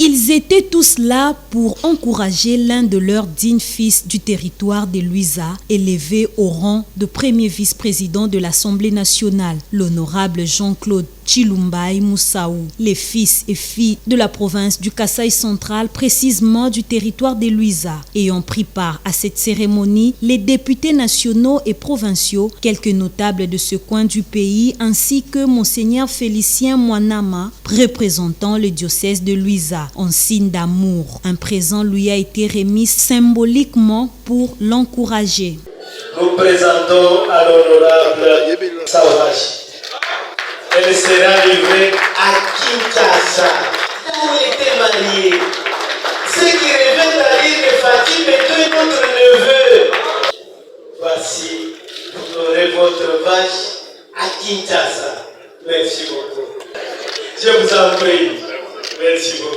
Ils étaient tous là pour encourager l'un de leurs dignes fils du territoire de Luiza, élevé au rang de premier vice-président de l'Assemblée nationale, l'honorable Jean-Claude Tshilombai Moussaou. Les fils et filles de la province du Kasaï central, précisément du territoire de Luiza, ayant pris part à cette cérémonie, les députés nationaux et provinciaux, quelques notables de ce coin du pays, ainsi que Monseigneur Félicien Mwanama, représentant le diocèse de Luiza. En signe d'amour, un présent lui a été remis symboliquement pour l'encourager. Nous présentons à l'honorable Sauvage. Elle sera livrée à Kinshasa, où il était marié. Ce qui revient à l'île de Fatim est notre neveu. Voici, vous aurez votre vache à Kinshasa. Merci beaucoup. Je vous en prie. Merci beaucoup.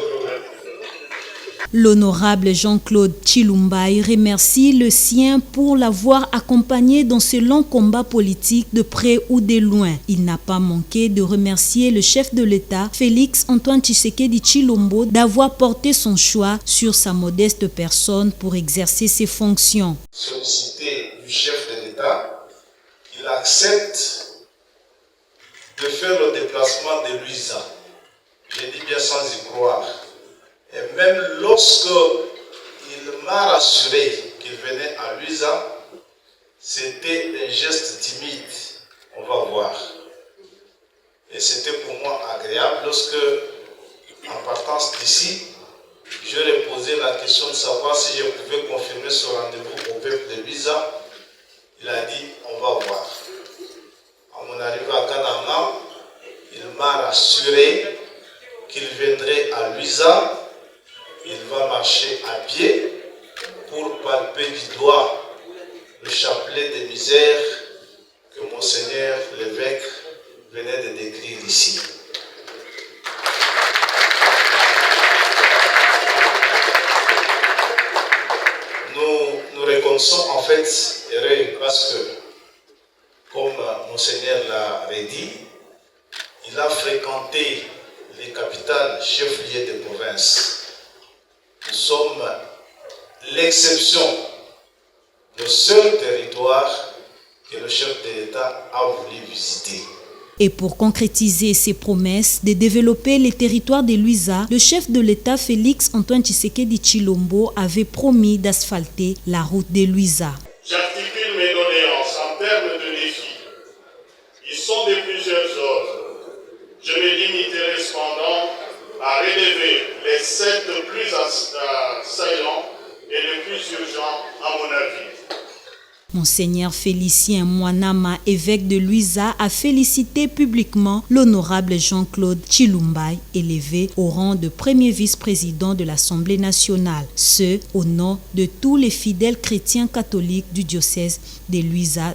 L'honorable Jean-Claude Tshilombai remercie le sien pour l'avoir accompagné dans ce long combat politique de près ou de loin. Il n'a pas manqué de remercier le chef de l'État, Félix Antoine Tshisekedi Tshilombo, d'avoir porté son choix sur sa modeste personne pour exercer ses fonctions. Sollicité du chef de l'État, il accepte de faire le déplacement de Luiza. Je dis bien sans y croire. Et même lorsque il m'a rassuré qu'il venait à Luiza, c'était un geste timide. On va voir. Et c'était pour moi agréable lorsque, en partance d'ici, je lui ai posé la question de savoir si je pouvais confirmer ce rendez-vous au peuple de Luiza. Il a dit, on va voir. À mon arrivée à Kananga, il m'a rassuré qu'il viendrait à Luiza. Il va marcher à pied pour palper du doigt le chapelet de misère que Monseigneur l'évêque venait de décrire ici. Nous reconnaissons en fait heureux parce que, comme Monseigneur l'a redit, il a fréquenté les capitales chefs-lieux de province. Nous sommes l'exception, le seul territoire que le chef de l'État a voulu visiter. Et pour concrétiser ses promesses de développer les territoires de Luiza, le chef de l'État Félix Antoine Tshisekedi Tshilombo avait promis d'asphalter la route de Luiza. J'articule mes doléances en termes de défis. Ils sont de plusieurs ordres. Je me limiterai cependant à relever les 7 plus saillants et les plus urgents à mon avis. Monseigneur Félicien Mwanama, évêque de Luiza, a félicité publiquement l'honorable Jean-Claude Tshilombai, élevé au rang de premier vice-président de l'Assemblée nationale. Ce, au nom de tous les fidèles chrétiens catholiques du diocèse de Luiza.